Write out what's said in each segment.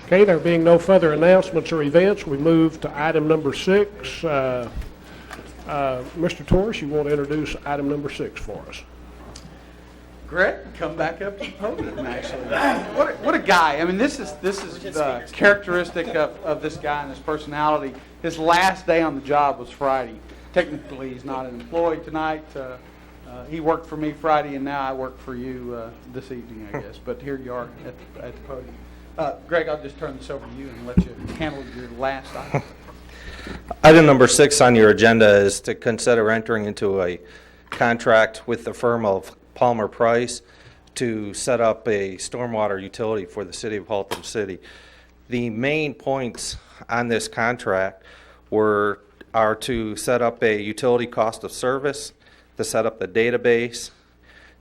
Okay, there being no further announcements or events, we move to item number 6. Mr. Torres, you want to introduce item number 6 for us? Greg, come back up to the podium, actually. What a guy. I mean, this is the characteristic of this guy and his personality. His last day on the job was Friday. Technically, he's not employed tonight. He worked for me Friday, and now I work for you this evening, I guess. But here you are at the podium. Greg, I'll just turn this over to you and let you handle your last item. Item number 6 on your agenda is to consider entering into a contract with the firm of Palmer Price to set up a stormwater utility for the city of Haltom City. The main points on this contract are to set up a utility cost of service, to set up the database,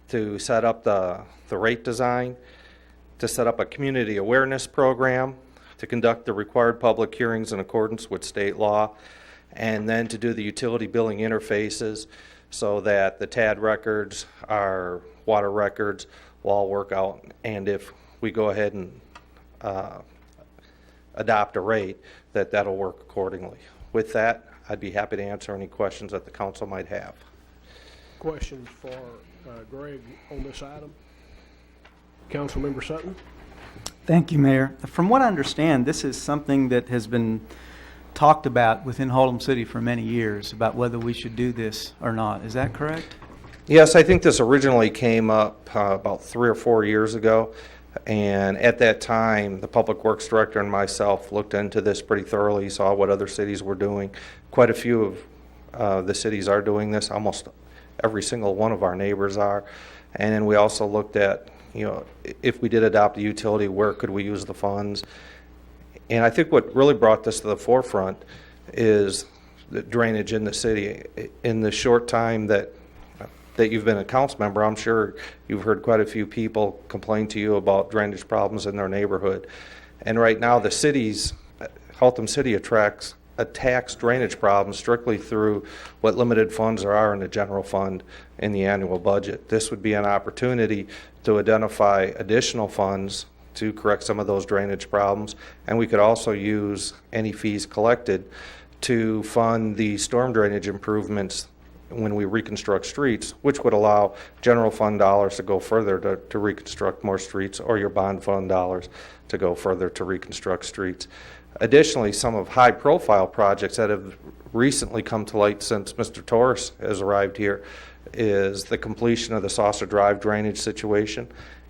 to set up the rate design, to set up a community awareness program, to conduct the required public hearings in accordance with state law, and then to do the utility billing interfaces so that the TAD records, our water records, will all work out. And if we go ahead and adopt a rate, that'll work accordingly. With that, I'd be happy to answer any questions that the council might have. Questions for Greg on this item? Councilmember Sutton? Thank you, Mayor. From what I understand, this is something that has been talked about within Haltom City for many years about whether we should do this or not. Is that correct? Yes, I think this originally came up about 3 or 4 years ago, and at that time the Public Works Director and myself looked into this pretty thoroughly, saw what other cities were doing. Quite a few of the cities are doing this. Almost every single one of our neighbors are. And then we also looked at, if we did adopt a utility, where could we use the funds? And I think what really brought this to the forefront is the drainage in the city. In the short time that you've been a council member, I'm sure you've heard quite a few people complain to you about drainage problems in their neighborhood. And right now the Haltom City attacks drainage problems strictly through what limited funds there are in the general fund in the annual budget. This would be an opportunity to identify additional funds to correct some of those drainage problems, and we could also use any fees collected to fund the storm drainage improvements when we reconstruct streets, which would allow general fund dollars to go further to reconstruct more streets, or your bond fund dollars to go further to reconstruct streets. Additionally, some of high-profile projects that have recently come to light since Mr. Torres has arrived here is the completion of the Saucer Drive drainage situation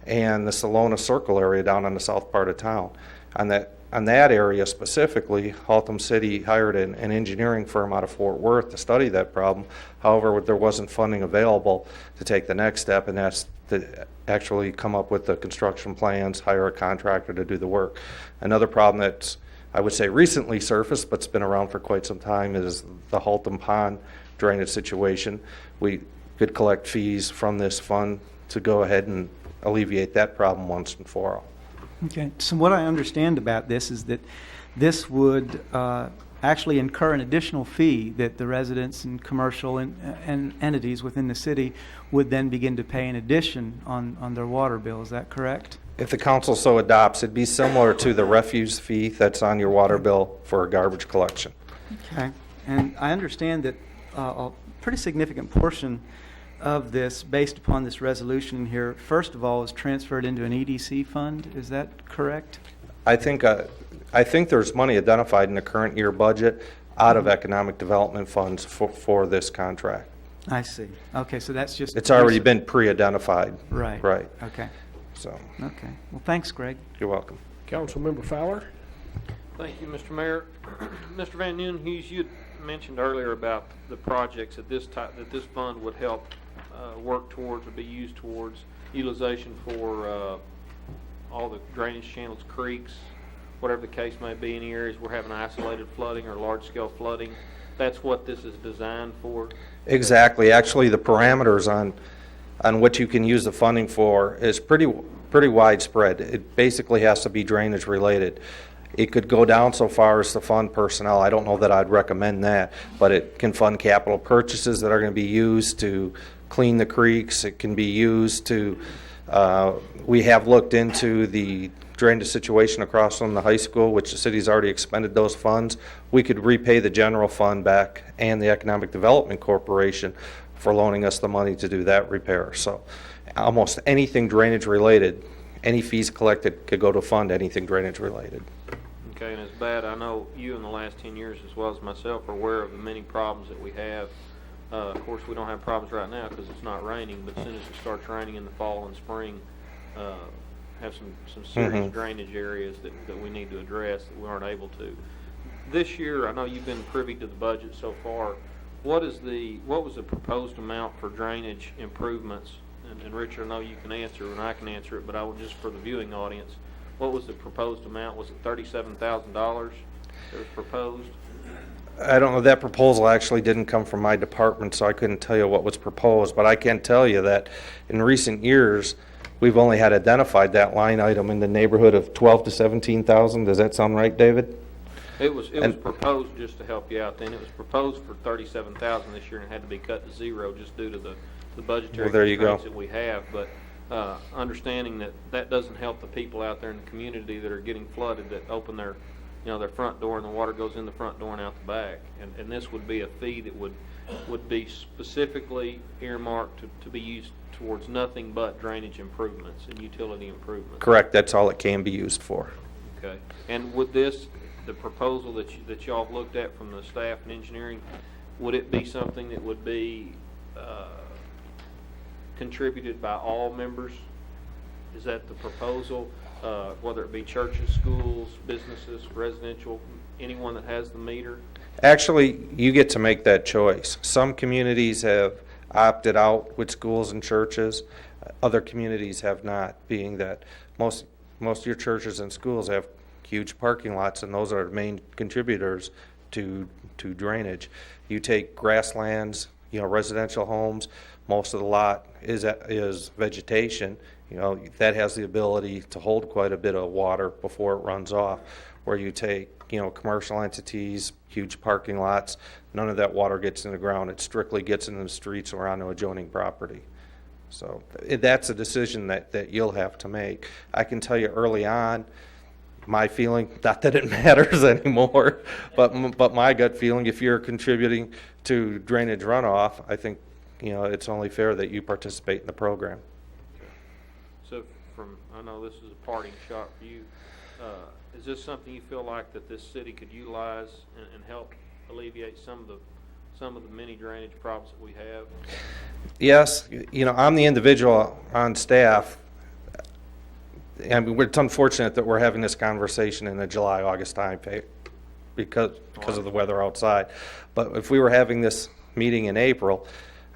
and the Salona Circle area down on the south part of town. On that area specifically, Haltom City hired an engineering firm out of Fort Worth to study that problem. However, there wasn't funding available to take the next step, and that's to actually come up with the construction plans, hire a contractor to do the work. Another problem that's, I would say, recently surfaced, but it's been around for quite some time, is the Haltom Pond drainage situation. We could collect fees from this fund to go ahead and alleviate that problem once and for all. Okay, so what I understand about this is that this would actually incur an additional fee that the residents and commercial and entities within the city would then begin to pay in addition on their water bill. Is that correct? If the council so adopts, it'd be similar to the refuse fee that's on your water bill for garbage collection. Okay, and I understand that a pretty significant portion of this, based upon this resolution here, first of all, is transferred into an EDC fund. Is that correct? I think there's money identified in the current year budget out of economic development funds for this contract. I see. Okay, so that's just... It's already been pre-identified. Right. Right. Okay. So. Okay. Well, thanks, Greg. You're welcome. Councilmember Fowler? Thank you, Mr. Mayor. Mr. Van Nieuwenhuis, you had mentioned earlier about the projects that this fund would help work towards or be used towards utilization for all the drainage channels, creeks, whatever the case may be, in areas we're having isolated flooding or large-scale flooding. That's what this is designed for? Exactly. Actually, the parameters on what you can use the funding for is pretty widespread. It basically has to be drainage related. It could go down so far as to fund personnel. I don't know that I'd recommend that, but it can fund capital purchases that are going to be used to clean the creeks. It can be used to, we have looked into the drainage situation across from the high school, which the city's already expended those funds, we could repay the general fund back and the Economic Development Corporation for loaning us the money to do that repair. So almost anything drainage related, any fees collected could go to fund anything drainage related. Okay, and it's bad. I know you in the last 10 years as well as myself are aware of the many problems that we have. Of course, we don't have problems right now because it's not raining, but as soon as it starts raining in the fall and spring, have some serious drainage areas that we need to address that we aren't able to. This year, I know you've been privy to the budget so far. What was the proposed amount for drainage improvements? And Richard, I know you can answer and I can answer it, but I would just for the viewing audience, what was the proposed amount? Was it $37,000 that was proposed? I don't know, that proposal actually didn't come from my department, so I couldn't tell you what was proposed, but I can tell you that in recent years, we've only had identified that line item in the neighborhood of 12 to 17,000. Does that sound right, David? It was proposed, just to help you out then, it was proposed for $37,000 this year and it had to be cut to zero just due to the budgetary constraints that we have. But understanding that doesn't help the people out there in the community that are getting flooded, that open their front door and the water goes in the front door and out the back. And this would be a fee that would be specifically earmarked to be used towards nothing but drainage improvements and utility improvements. Correct, that's all it can be used for. Okay. And would the proposal that y'all have looked at from the staff and engineering, would it be something that would be contributed by all members? Is that the proposal? Whether it be churches, schools, businesses, residential, anyone that has the meter? Actually, you get to make that choice. Some communities have opted out with schools and churches. Other communities have not, being that most of your churches and schools have huge parking lots, and those are the main contributors to drainage. You take grasslands, residential homes, most of the lot is vegetation. That has the ability to hold quite a bit of water before it runs off. Where you take, commercial entities, huge parking lots, none of that water gets in the ground. It strictly gets into the streets or onto adjoining property. So that's a decision that you'll have to make. I can tell you early on, my feeling, not that it matters anymore, but my gut feeling, if you're contributing to drainage runoff, I think, it's only fair that you participate in the program. So I know this is a parting shot for you. Is this something you feel like that this city could utilize and help alleviate some of the many drainage problems that we have? Yes, I'm the individual on staff. I mean, it's unfortunate that we're having this conversation in the July, August time because of the weather outside. But if we were having this meeting in April,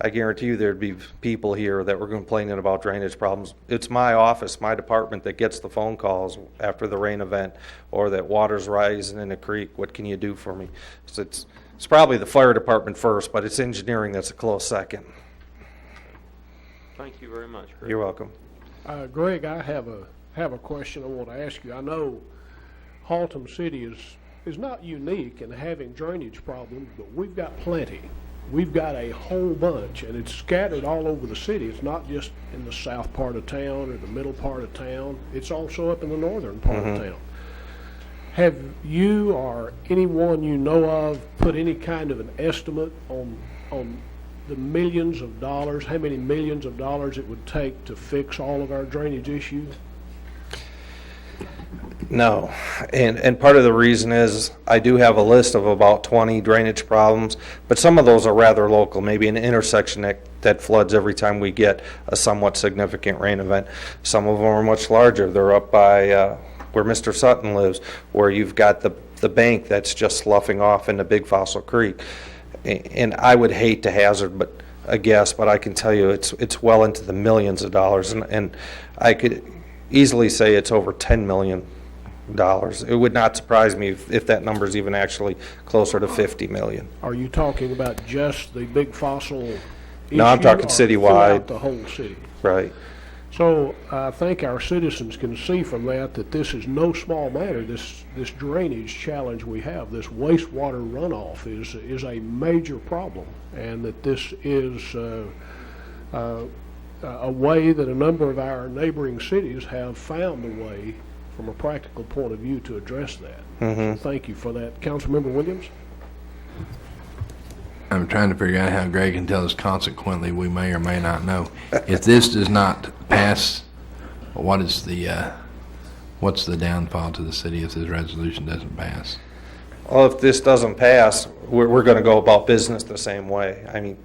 I guarantee you there'd be people here that were complaining about drainage problems. It's my office, my department that gets the phone calls after the rain event or that water's rising in the creek. What can you do for me? So it's probably the fire department first, but it's engineering that's a close second. Thank you very much, Greg. You're welcome. Greg, I have a question I want to ask you. I know Haltom City is not unique in having drainage problems, but we've got plenty. We've got a whole bunch, and it's scattered all over the city. It's not just in the south part of town or the middle part of town. It's also up in the northern part of town. Have you or anyone you know of put any kind of an estimate on the millions of dollars, how many millions of dollars it would take to fix all of our drainage issues? No, and part of the reason is I do have a list of about 20 drainage problems, but some of those are rather local, maybe an intersection that floods every time we get a somewhat significant rain event. Some of them are much larger. They're up by where Mr. Sutton lives, where you've got the bank that's just sloughing off into Big Fossil Creek. And I would hate to hazard a guess, but I can tell you it's well into the millions of dollars, and I could easily say it's over $10 million. It would not surprise me if that number is even actually closer to 50 million. Are you talking about just the Big Fossil issue? No, I'm talking or citywide. throughout the whole city? Right. So I think our citizens can see from that this is no small matter. This drainage challenge we have, this wastewater runoff is a major problem, and that this is a way that a number of our neighboring cities have found a way from a practical point of view to address that. Mhm. So thank you for that. Councilmember Williams? I'm trying to figure out how Greg can tell us consequently we may or may not know. If this does not pass, what's the downfall to the city if this resolution doesn't pass? Well, if this doesn't pass, we're going to go about business the same way. I mean,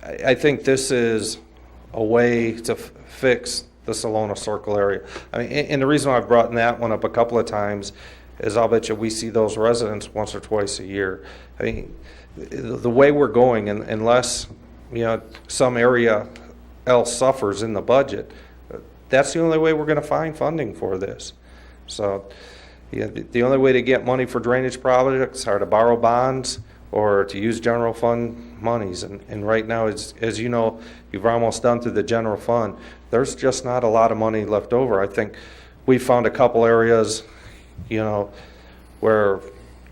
I think this is a way to fix the Salona Circle area. I mean, and the reason why I've brought that one up a couple of times is I'll bet you we see those residents once or twice a year. I mean, the way we're going, unless, some area else suffers in the budget, that's the only way we're going to find funding for this. So, the only way to get money for drainage projects are to borrow bonds or to use general fund monies. And right now, as you know, you've almost done through the general fund, there's just not a lot of money left over. I think we found a couple areas, where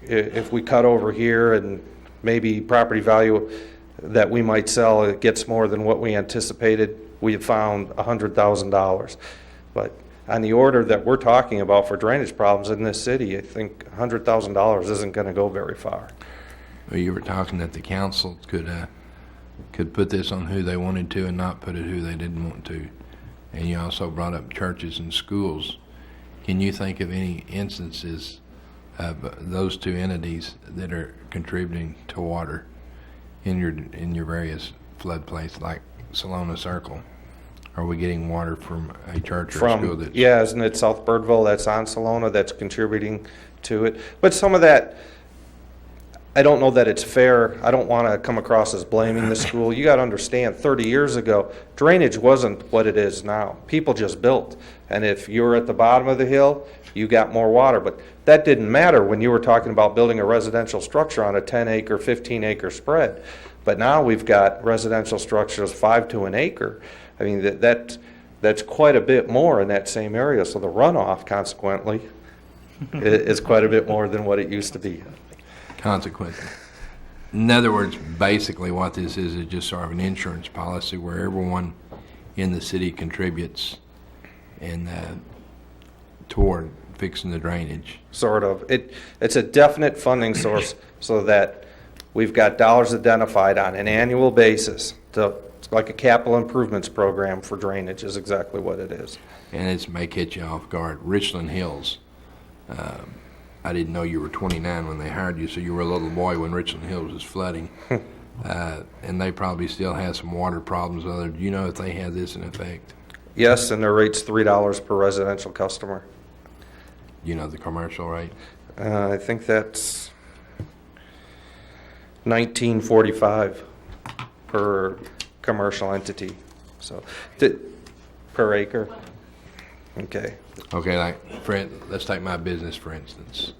if we cut over here and maybe property value that we might sell, it gets more than what we anticipated, we have found $100,000. But on the order that we're talking about for drainage problems in this city, I think $100,000 isn't going to go very far. Well, you were talking that the council could put this on who they wanted to and not put it who they didn't want to. And you also brought up churches and schools. Can you think of any instances of those two entities that are contributing to water in your various floodplains, like Salona Circle? Are we getting water from a church or a school that's... Yeah, isn't it South Birdville that's on Salona that's contributing to it? But some of that, I don't know that it's fair. I don't want to come across as blaming the school. You got to understand, 30 years ago, drainage wasn't what it is now. People just built. And if you were at the bottom of the hill, you got more water. But that didn't matter when you were talking about building a residential structure on a 10-acre, 15-acre spread. But now we've got residential structures 5 to an acre. I mean, that's quite a bit more in that same area. So the runoff, consequently, is quite a bit more than what it used to be. Consequently. In other words, basically what this is just sort of an insurance policy where everyone in the city contributes and toward fixing the drainage. Sort of. It's a definite funding source so that we've got dollars identified on an annual basis. It's like a capital improvements program for drainage is exactly what it is. And it may catch you off guard. Richland Hills, I didn't know you were 29 when they hired you, so you were a little boy when Richland Hills was flooding. And they probably still have some water problems. Do you know if they have this in effect? Yes, and their rate's $3 per residential customer. You know the commercial rate? I think that's $19.45 per commercial entity. So, per acre. Okay. Okay, let's take my business for instance.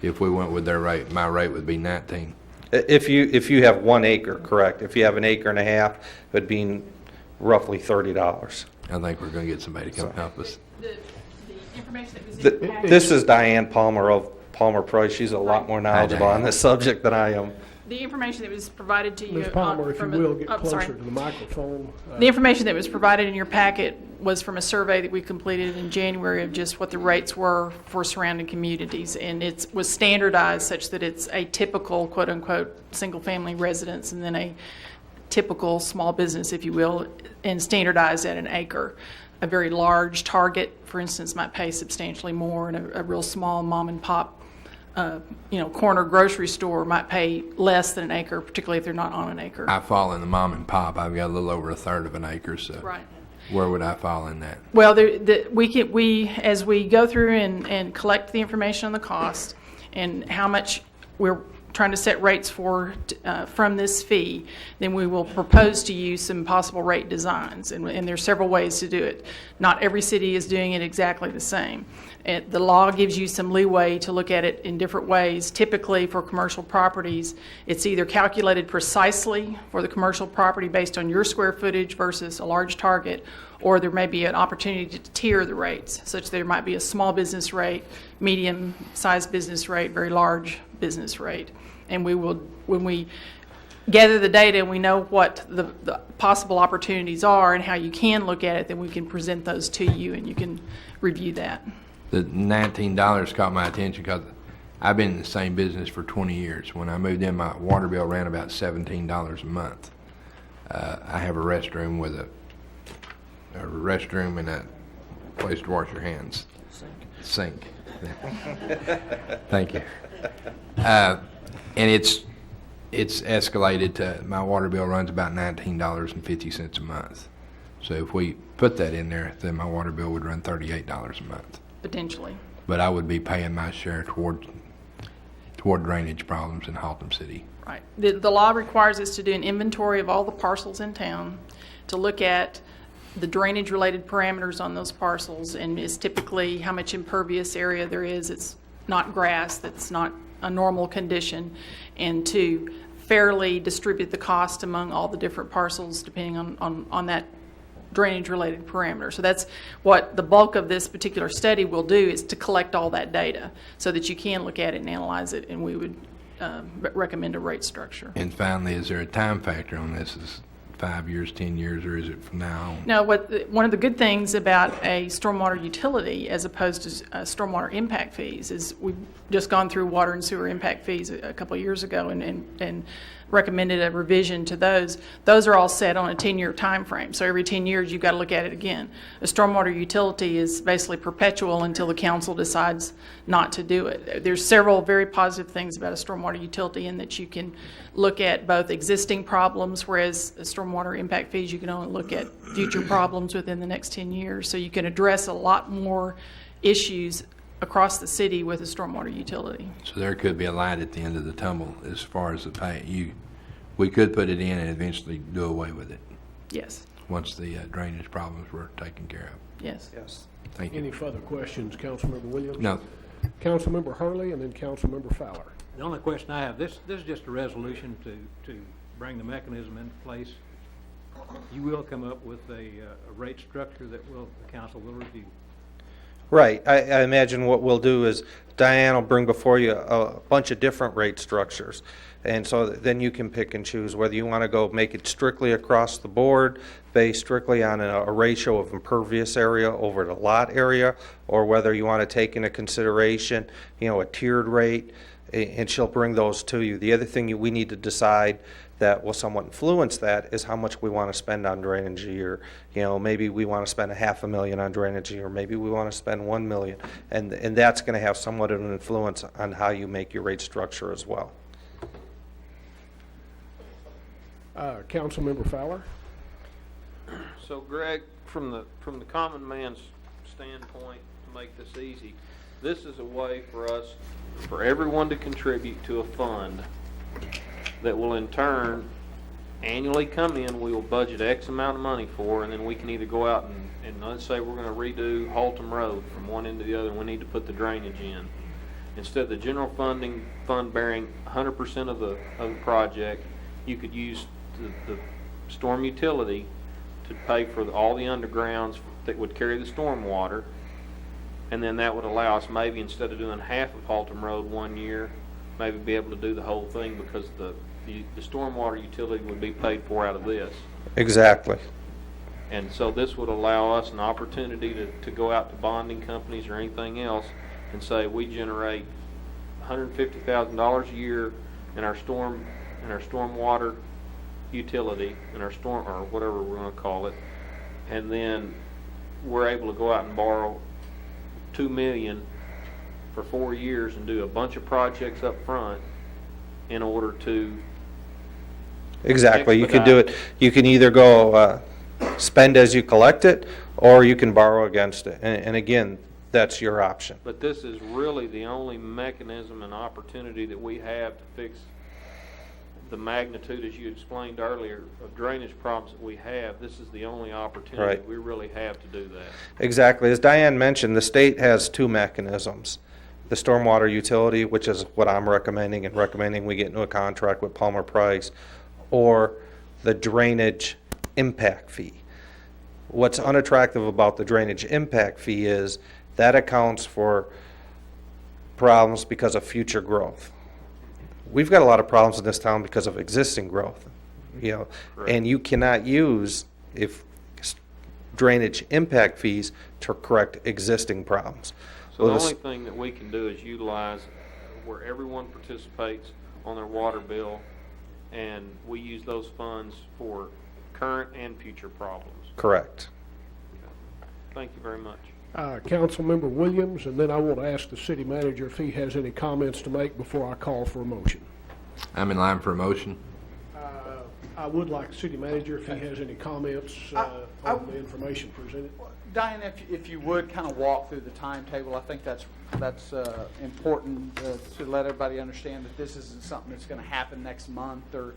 If we went with their rate, my rate would be 19. If you have 1 acre, correct. If you have an acre and a half, it would be roughly $30. I think we're going to get somebody to come help us. The information that was in the package. This is Diane Palmer of Palmer Price. She's a lot more knowledgeable on this subject than I am. The information that was provided to you. Ms. Palmer, if you from a- will, get oh, closer sorry. to the microphone. The information that was provided in your packet was from a survey that we completed in January of just what the rates were for surrounding communities. And it was standardized such that it's a typical, quote unquote, single family residence and then a typical small business, if you will, and standardized at an acre. A very large Target, for instance, might pay substantially more, and a real small mom and pop corner grocery store might pay less than an acre, particularly if they're not on an acre. I fall in the mom and pop. I've got a little over a third of an acre, so Right. where would I fall in that? Well, we as we go through and collect the information on the cost and how much we're trying to set rates for from this fee, then we will propose to you some possible rate designs, and there's several ways to do it. Not every city is doing it exactly the same. The law gives you some leeway to look at it in different ways. Typically, for commercial properties, it's either calculated precisely for the commercial property based on your square footage versus a large Target, or there may be an opportunity to tier the rates, such there might be a small business rate, medium-sized business rate, very large business rate. And we will, when we gather the data and we know what the possible opportunities are and how you can look at it, then we can present those to you and you can review that. the $19 caught my attention because I've been in the same business for 20 years. When I moved in, my water bill ran about $17 a month. I have a restroom with a restroom and a place to wash your hands. Sink. Thank you. And it's escalated to, my water bill runs about $19.50 a month. So if we put that in there, then my water bill would run $38 a month. Potentially. But I would be paying my share toward drainage problems in Haltom City. Right. The law requires us to do an inventory of all the parcels in town, to look at the drainage-related parameters on those parcels, and it's typically how much impervious area there is. It's not grass, that's not a normal condition, and to fairly distribute the cost among all the different parcels depending on that drainage-related parameter. So that's what the bulk of this particular study will do, is to collect all that data so that you can look at it and analyze it, and we would recommend a rate structure. And finally, is there a time factor on this? Is 5 years, 10 years, or is it from now on? Now, one of the good things about a stormwater utility as opposed to stormwater impact fees is we've just gone through water and sewer impact fees a couple of years ago and recommended a revision to those. Those are all set on a 10-year time frame. So every 10 years, you've got to look at it again. A stormwater utility is basically perpetual until the council decides not to do it. There's several very positive things about a stormwater utility in that you can look at both existing problems, whereas stormwater impact fees, you can only look at future problems within the next 10 years. So you can address a lot more issues across the city with a stormwater utility. So there could be a light at the end of the tunnel as far as the pay. We could put it in and eventually do away with it Yes, once the drainage problems were taken care of. yes. Yes. Thank Any you. further questions, Councilmember Williams? No, Councilmember Hurley, and then Councilmember Fowler. The only question I have, this is just a resolution to bring the mechanism into place. You will come up with a rate structure that the council will review. Right. I imagine what we'll do is Diane will bring before you a bunch of different rate structures. And so then you can pick and choose whether you want to go make it strictly across the board, based strictly on a ratio of impervious area over the lot area, or whether you want to take into consideration, a tiered rate, and she'll bring those to you. The other thing we need to decide that will somewhat influence that is how much we want to spend on drainage a year. Maybe we want to spend $500,000 on drainage a year, maybe we want to spend $1 million, and that's going to have somewhat of an influence on how you make your rate structure as well. Councilmember Fowler? So Greg, from the common man's standpoint, to make this easy, this is a way for us, for everyone to contribute to a fund that will in turn annually come in, we will budget X amount of money for, and then we can either go out and let's say we're going to redo Haltom Road from one end to the other, and we need to put the drainage in. Instead of the general fund bearing 100% of the project, you could use the storm utility to pay for all the undergrounds that would carry the storm water, and then that would allow us maybe instead of doing half of Haltom Road one year, maybe be able to do the whole thing because the stormwater utility would be paid for out of this. Exactly. And so this would allow us an opportunity to go out to bonding companies or anything else and say we generate $150,000 a year in our stormwater utility, in our storm, or whatever we're going to call it, and then we're able to go out and borrow $2 million for 4 years and do a bunch of projects up front in order to Exactly. You can do it. You can either go spend as you collect it, or you can borrow against it. And again, that's your option. But this is really the only mechanism and opportunity that we have to fix the magnitude, as you explained earlier, of drainage problems that we have. This is the only opportunity Right. we really have to do that. Exactly. As Diane mentioned, the state has two mechanisms. The stormwater utility, which is what I'm recommending, and recommending we get into a contract with Palmer Price, or the drainage impact fee. What's unattractive about the drainage impact fee is that accounts for problems because of future growth. We've got a lot of problems in this town because of existing growth, and you cannot use drainage impact fees to correct existing problems. So Well, the this- only thing that we can do is utilize where everyone participates on their water bill, and we use those funds for current and future problems. Correct. Thank you very much. Councilmember Williams, and then I want to ask the city manager if he has any comments to make before I call for a motion. I'm in line for a motion. I would like the city manager if he has any comments on the information presented. Diane, if you would kind of walk through the timetable, I think that's important to let everybody understand that this isn't something that's going to happen next month, or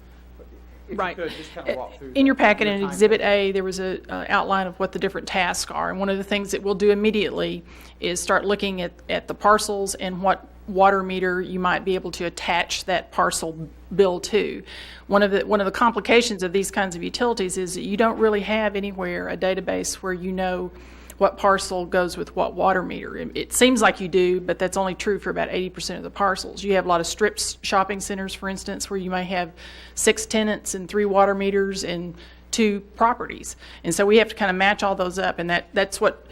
if Right. you could, just kind of walk through. In your packet your in Exhibit timetable. A, there was a outline of what the different tasks are. And one of the things that we'll do immediately is start looking at the parcels and what water meter you might be able to attach that parcel bill to. One of the complications of these kinds of utilities is that you don't really have anywhere a database where you know what parcel goes with what water meter. It seems like you do, but that's only true for about 80% of the parcels. You have a lot of strip shopping centers, for instance, where you may have 6 tenants and 3 water meters and 2 properties. And so we have to kind of match all those up, and that's what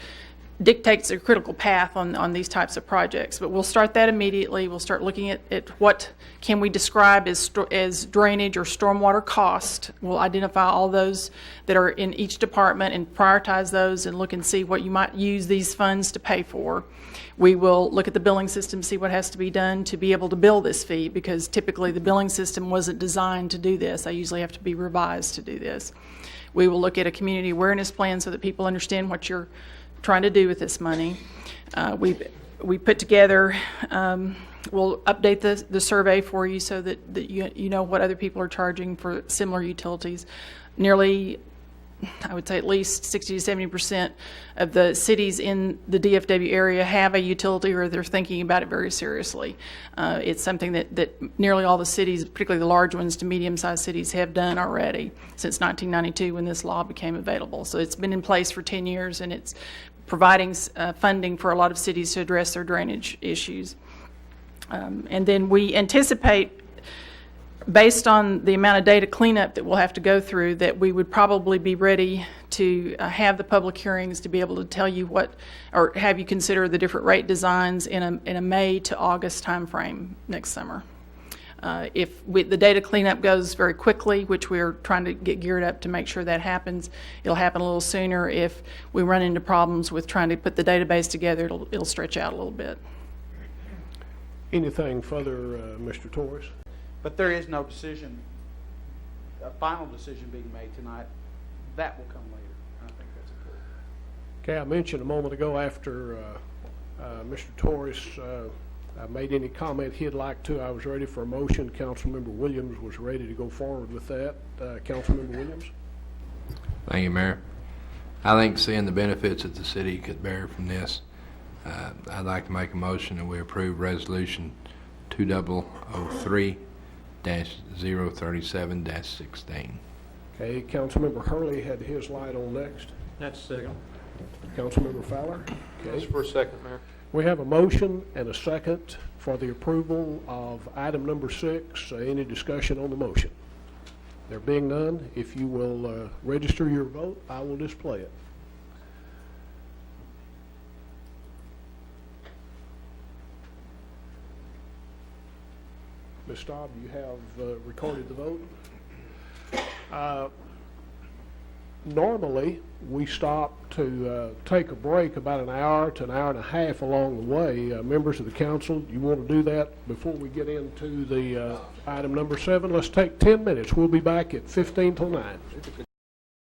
dictates a critical path on these types of projects. But we'll start that immediately. We'll start looking at what can we describe as drainage or stormwater cost. We'll identify all those that are in each department and prioritize those and look and see what you might use these funds to pay for. We will look at the billing system, see what has to be done to be able to bill this fee, because typically the billing system wasn't designed to do this. They usually have to be revised to do this. We will look at a community awareness plan so that people understand what you're trying to do with this money. We put together, we'll update the survey for you so that you know what other people are charging for similar utilities. Nearly, I would say at least 60 to 70% of the cities in the DFW area have a utility, or they're thinking about it very seriously. It's something that nearly all the cities, particularly the large ones to medium-sized cities, have done already since 1992 when this law became available. So it's been in place for 10 years, and it's providing funding for a lot of cities to address their drainage issues. And then we anticipate, based on the amount of data cleanup that we'll have to go through, that we would probably be ready to have the public hearings to be able to tell you what, or have you consider the different rate designs in a May to August timeframe next summer. If the data cleanup goes very quickly, which we're trying to get geared up to make sure that happens, it'll happen a little sooner. If we run into problems with trying to put the database together, it'll stretch out a little bit. Anything further, Mr. Torres? But there is no decision, a final decision being made tonight. That will come later. I think that's important. Okay, I mentioned a moment ago after Mr. Torres made any comment he'd like to, I was ready for a motion. Councilmember Williams was ready to go forward with that. Councilmember Williams? Thank you, Mayor. I think seeing the benefits that the city could bear from this, I'd like to make a motion that we approve Resolution 2003-037-16. Okay, Councilmember Hurley had his light on next. That's second. Councilmember Fowler? Okay. Just for a second, Mayor. We have a motion and a second for the approval of item number 6. Any discussion on the motion? There being none, if you will register your vote, I will display it. Ms. Staub, you have recorded the vote. Normally, we stop to take a break about an hour to an hour and a half along the way. Members of the council, you want to do that before we get into the item number 7? Let's take 10 minutes. We'll be back at 15 till 9.